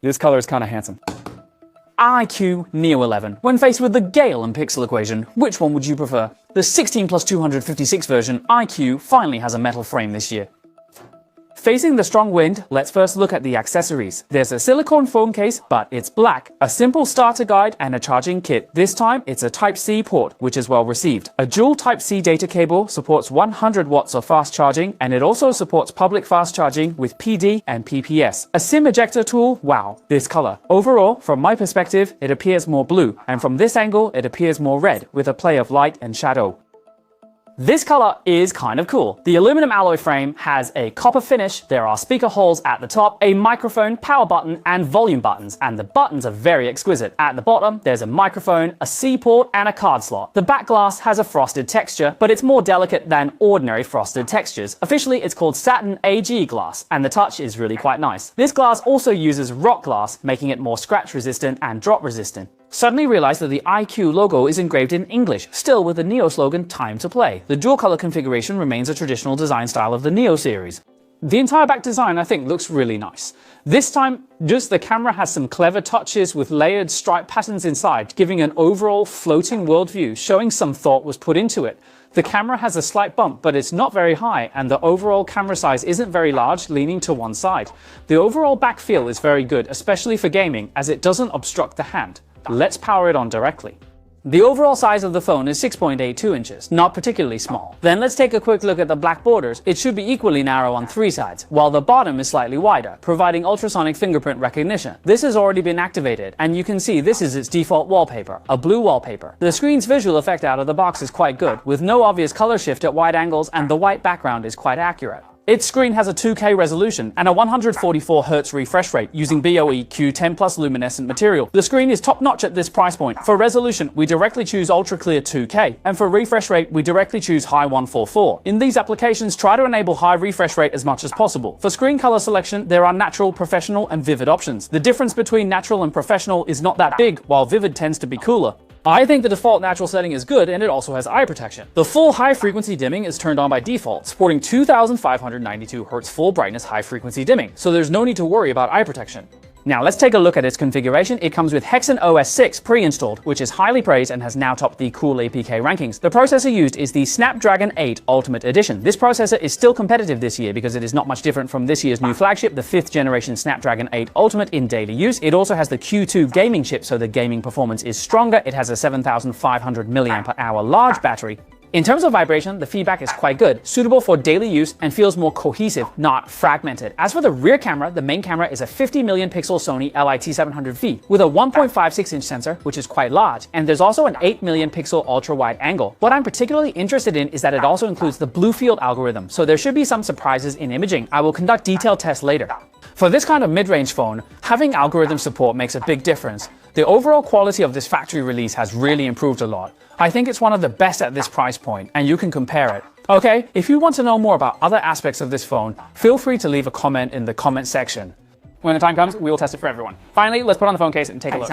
This color is kind of handsome. iQOO Neo 11. When faced with the Gale and Pixel equation, which one would you prefer? The 16 plus 256 version iQOO finally has a metal frame this year. Facing the strong wind, let's first look at the accessories. There's a silicone phone case, but it's black, a simple starter guide, and a charging kit. This time, it's a Type-C port, which is well received. A dual Type-C data cable supports 100 watts of fast charging, and it also supports public fast charging with PD and PPS. A SIM ejector tool, wow, this color. Overall, from my perspective, it appears more blue, and from this angle, it appears more red, with a play of light and shadow. This color is kind of cool. The aluminum alloy frame has a copper finish, there are speaker holes at the top, a microphone, power button, and volume buttons, and the buttons are very exquisite. At the bottom, there's a microphone, a C port, and a card slot. The back glass has a frosted texture, but it's more delicate than ordinary frosted textures. Officially, it's called satin AG glass, and the touch is really quite nice. This glass also uses rock glass, making it more scratch resistant and drop resistant. Suddenly realized that the iQOO logo is engraved in English, still with the Neo slogan, time to play. The dual color configuration remains a traditional design style of the Neo series. The entire back design, I think, looks really nice. This time, just the camera has some clever touches with layered stripe patterns inside, giving an overall floating worldview, showing some thought was put into it. The camera has a slight bump, but it's not very high, and the overall camera size isn't very large, leaning to one side. The overall back feel is very good, especially for gaming, as it doesn't obstruct the hand. Let's power it on directly. The overall size of the phone is 6.82 inches, not particularly small. Then let's take a quick look at the black borders. It should be equally narrow on three sides, while the bottom is slightly wider, providing ultrasonic fingerprint recognition. This has already been activated, and you can see this is its default wallpaper, a blue wallpaper. The screen's visual effect out of the box is quite good, with no obvious color shift at wide angles, and the white background is quite accurate. Its screen has a 2K resolution and a 144Hz refresh rate using BOE Q10 Plus luminescent material. The screen is top-notch at this price point. For resolution, we directly choose Ultra Clear 2K, and for refresh rate, we directly choose High 144. In these applications, try to enable high refresh rate as much as possible. For screen color selection, there are natural, professional, and vivid options. The difference between natural and professional is not that big, while vivid tends to be cooler. I think the default natural setting is good, and it also has eye protection. The full high-frequency dimming is turned on by default, supporting 2592 Hz full brightness high-frequency dimming, so there's no need to worry about eye protection. Now let's take a look at its configuration. It comes with Hexen OS 6 pre-installed, which is highly praised and has now topped the Cool APK rankings. The processor used is the Snapdragon 8 Ultimate Edition. This processor is still competitive this year because it is not much different from this year's new flagship, the 5th generation Snapdragon 8 Ultimate in daily use. It also has the Q2 gaming chip, so the gaming performance is stronger. It has a 7500 mAh large battery. In terms of vibration, the feedback is quite good, suitable for daily use and feels more cohesive, not fragmented. As for the rear camera, the main camera is a 50 million pixel Sony LIT700V with a 1.56 inch sensor, which is quite large, and there's also an 8 million pixel ultra wide angle. What I'm particularly interested in is that it also includes the blue field algorithm, so there should be some surprises in imaging. I will conduct detailed tests later. For this kind of mid-range phone, having algorithm support makes a big difference. The overall quality of this factory release has really improved a lot. I think it's one of the best at this price point, and you can compare it. Okay, if you want to know more about other aspects of this phone, feel free to leave a comment in the comment section. When the time comes, we will test it for everyone. Finally, let's put on the phone case and take a look.